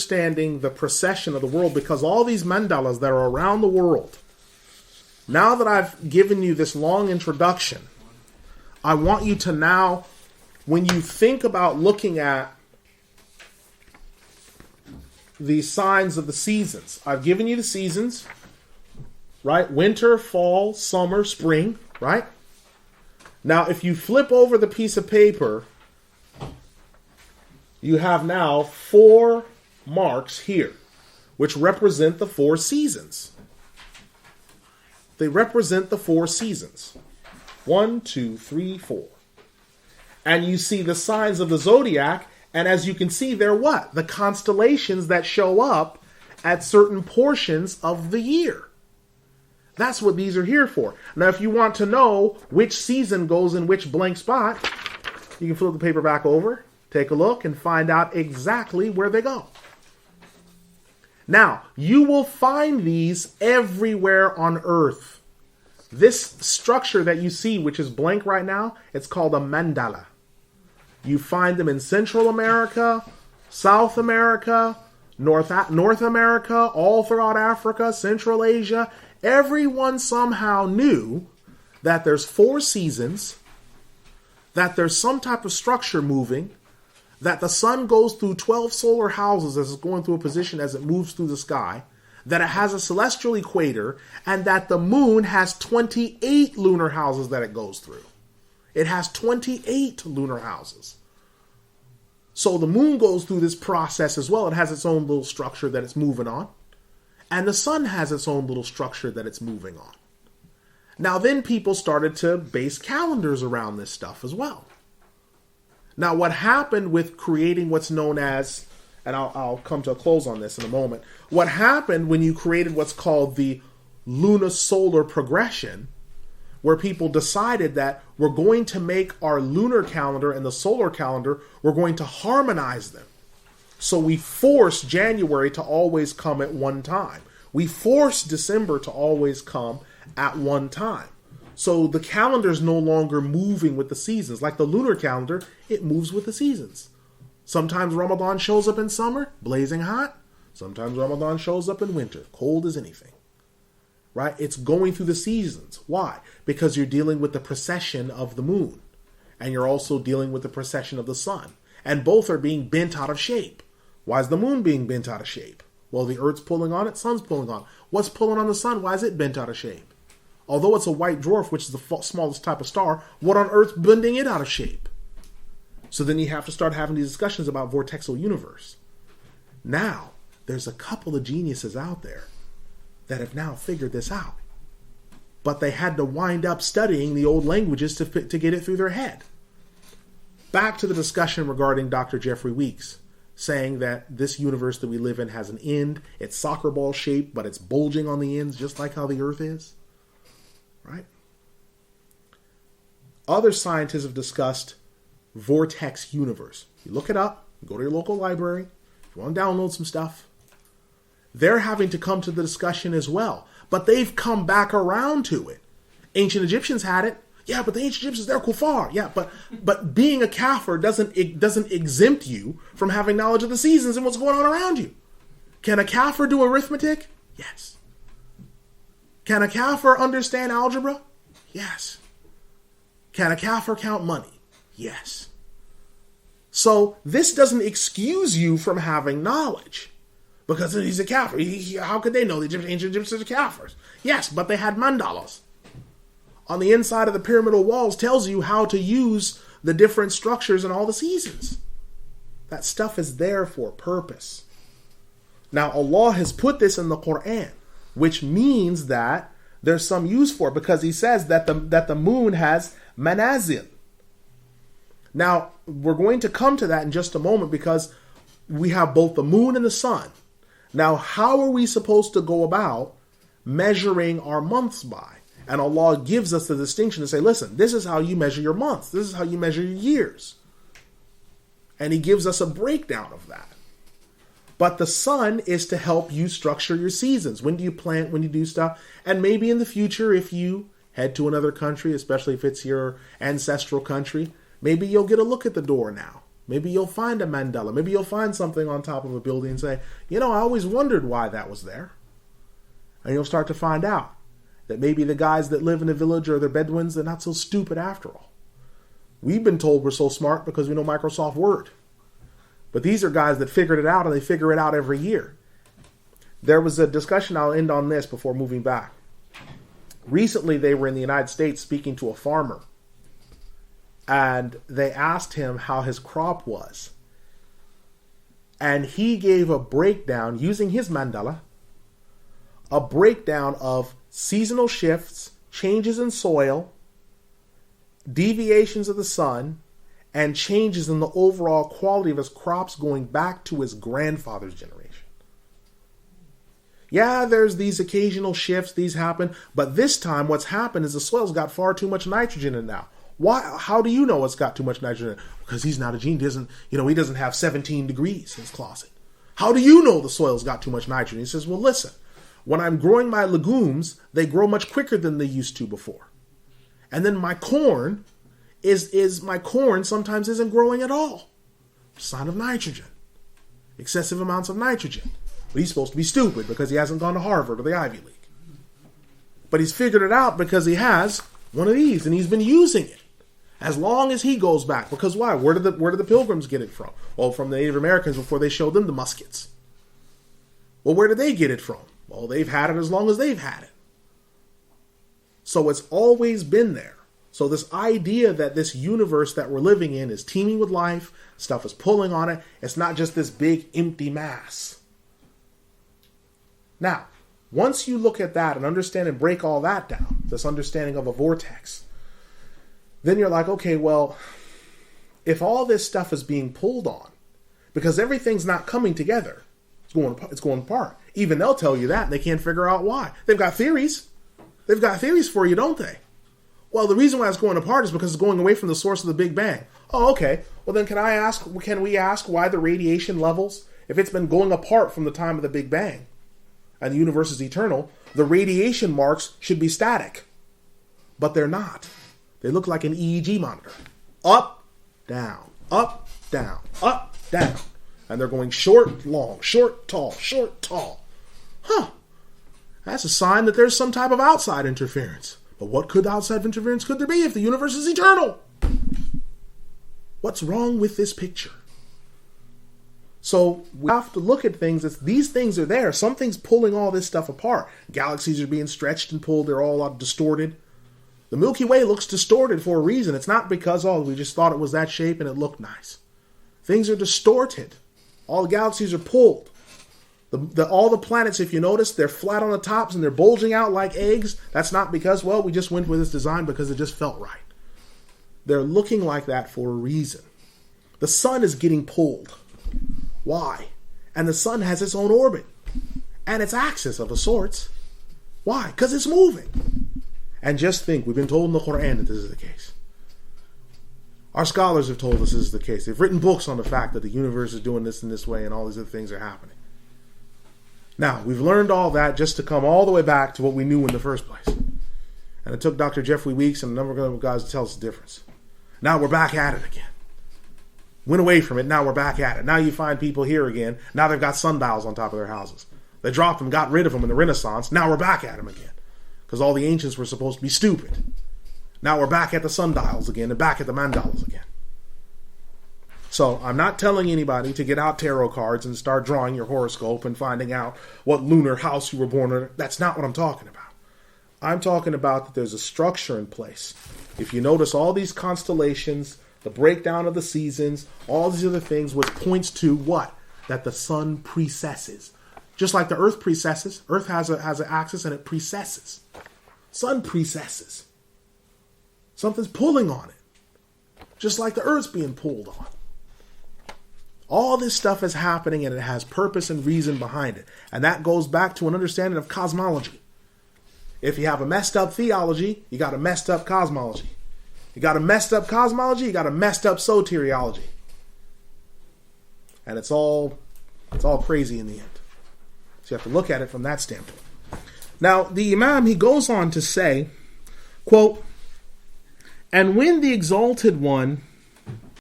understanding the procession of the world, because all these mandalas that are around the world, now that I've given you this long introduction, I want you to now, when you think about looking at the signs of the seasons, I've given you the seasons, right? Winter, fall, summer, spring, right? Now, if you flip over the piece of paper, you have now 4 marks here, which represent the 4 seasons. They represent the 4 seasons. 1, 2, 3, 4. And you see the signs of the zodiac, and as you can see, they're what? The constellations that show up at certain portions of the year. That's what these are here for. Now, if you want to know which season goes in which blank spot, you can flip the paper back over, take a look, and find out exactly where they go. Now, you will find these everywhere on Earth. This structure that you see, which is blank right now, it's called a mandala. You find them in Central America, South America, North America, all throughout Africa, Central Asia. Everyone somehow knew that there's 4 seasons, that there's some type of structure moving, that the sun goes through 12 solar houses as it's going through a position as it moves through the sky, that it has a celestial equator, and that the moon has 28 lunar houses that it goes through. It has 28 lunar houses. So the moon goes through this process as well. It has its own little structure that it's moving on. And the sun has its own little structure that it's moving on. Now then people started to base calendars around this stuff as well. Now what happened with creating what's known as, and I'll come to a close on this in a moment, what happened when you created what's called the lunisolar progression, where people decided that we're going to make our lunar calendar and the solar calendar, we're going to harmonize them. So we force January to always come at one time. We force December to always come at one time. So the calendar is no longer moving with the seasons. Like the lunar calendar, it moves with the seasons. Sometimes Ramadan shows up in summer, blazing hot. Sometimes Ramadan shows up in winter, cold as anything. Right? It's going through the seasons. Why? Because you're dealing with the precession of the moon. And you're also dealing with the precession of the sun. And both are being bent out of shape. Why is the moon being bent out of shape? Well, the earth's pulling on it, sun's pulling on it. What's pulling on the sun? Why is it bent out of shape? Although it's a white dwarf, which is the smallest type of star, what on earth's bending it out of shape? So then you have to start having these discussions about vortexal universe. Now, there's a couple of geniuses out there that have now figured this out. But they had to wind up studying the old languages to get it through their head. Back to the discussion regarding Dr. Jeffrey Weeks, saying that this universe that we live in has an end. It's soccer ball shaped, but it's bulging on the ends, just like how the Earth is. Right? Other scientists have discussed vortex universe. You look it up, you go to your local library, if you want to download some stuff. They're having to come to the discussion as well. But they've come back around to it. Ancient Egyptians had it. Yeah, but the ancient Egyptians, they're kuffar. Yeah, but being a kafir doesn't exempt you from having knowledge of the seasons and what's going on around you. Can a kafir do arithmetic? Yes. Can a kafir understand algebra? Yes. Can a kafir count money? Yes. So this doesn't excuse you from having knowledge. Because he's a kafir. How could they know the ancient Egyptians are kafirs? Yes, but they had mandalas. On the inside of the pyramidal walls tells you how to use the different structures and all the seasons. That stuff is there for a purpose. Now, Allah has put this in the Quran, which means that there's some use for it, because he says that the moon has manazil. Now, we're going to come to that in just a moment, because we have both the moon and the sun. Now, how are we supposed to go about measuring our months by? And Allah gives us the distinction to say, listen, this is how you measure your months. This is how you measure your years. And he gives us a breakdown of that. But the sun is to help you structure your seasons. When do you plant? When do you do stuff? And maybe in the future, if you head to another country, especially if it's your ancestral country, maybe you'll get a look at the door now. Maybe you'll find a mandala. Maybe you'll find something on top of a building and say, I always wondered why that was there. And you'll start to find out that maybe the guys that live in the village or the Bedouins, they're not so stupid after all. We've been told we're so smart because we know Microsoft Word. But these are guys that figured it out, and they figure it out every year. There was a discussion, I'll end on this before moving back. Recently, they were in the United States speaking to a farmer. And they asked him how his crop was. And he gave a breakdown, using his mandala, a breakdown of seasonal shifts, changes in soil, deviations of the sun, and changes in the overall quality of his crops going back to his grandfather's generation. Yeah, there's these occasional shifts, these happen, but this time what's happened is the soil's got far too much nitrogen in it now. Why? How do you know it's got too much nitrogen in it? Because he's not a genius. He doesn't have 17 degrees in his closet. How do you know the soil's got too much nitrogen? He says, well, listen, when I'm growing my legumes, they grow much quicker than they used to before. And then my corn sometimes isn't growing at all. Sign of nitrogen. Excessive amounts of nitrogen. But he's supposed to be stupid because he hasn't gone to Harvard or the Ivy League. But he's figured it out because he has one of these and he's been using it as long as he goes back. Because why? Where did the Pilgrims get it from? Well, from the Native Americans before they showed them the muskets. Well, where did they get it from? Well, they've had it as long as they've had it. So it's always been there. So this idea that this universe that we're living in is teeming with life, stuff is pulling on it, it's not just this big empty mass. Now, once you look at that and understand and break all that down, this understanding of a vortex, then you're like, okay, well, if all this stuff is being pulled on, because everything's not coming together, it's going apart. Even they'll tell you that, and they can't figure out why. They've got theories. They've got theories for you, don't they? Well, the reason why it's going apart is because it's going away from the source of the Big Bang. Oh, okay. Well, then can we ask why the radiation levels, if it's been going apart from the time of the Big Bang, and the universe is eternal, the radiation marks should be static. But they're not. They look like an EEG monitor. Up, down, up, down, up, down. And they're going short, long, short, tall, short, tall. That's a sign that there's some type of outside interference. But what could outside interference could there be if the universe is eternal? What's wrong with this picture? So we have to look at things as these things are there. Something's pulling all this stuff apart. Galaxies are being stretched and pulled. They're all distorted. The Milky Way looks distorted for a reason. It's not because, we just thought it was that shape and it looked nice. Things are distorted. All the galaxies are pulled. All the planets, if you notice, they're flat on the tops and they're bulging out like eggs. That's not because, we just went with this design because it just felt right. They're looking like that for a reason. The sun is getting pulled. Why? And the sun has its own orbit and its axis of a sorts. Why? Because it's moving. And just think, we've been told in the Quran that this is the case. Our scholars have told us this is the case. They've written books on the fact that the universe is doing this in this way and all these other things are happening. Now, we've learned all that just to come all the way back to what we knew in the first place. And it took Dr. Jeffrey Weeks and a number of guys to tell us the difference. Now we're back at it again. Went away from it, now we're back at it. Now you find people here again. Now they've got sundials on top of their houses. They dropped them, got rid of them in the Renaissance. Now we're back at them again. Because all the ancients were supposed to be stupid. Now we're back at the sundials again and back at the mandalas again. So I'm not telling anybody to get out tarot cards and start drawing your horoscope and finding out what lunar house you were born in. That's not what I'm talking about. I'm talking about that there's a structure in place. If you notice all these constellations, the breakdown of the seasons, all these other things, which points to what? That the sun precesses. Just like the earth precesses. Earth has an axis and it precesses. Sun precesses. Something's pulling on it. Just like the earth's being pulled on. All this stuff is happening and it has purpose and reason behind it. And that goes back to an understanding of cosmology. If you have a messed up theology, you got a messed up cosmology. You got a messed up cosmology, you got a messed up soteriology. And it's all crazy in the end. So you have to look at it from that standpoint. Now, the Imam, he goes on to say, quote, "And when the Exalted One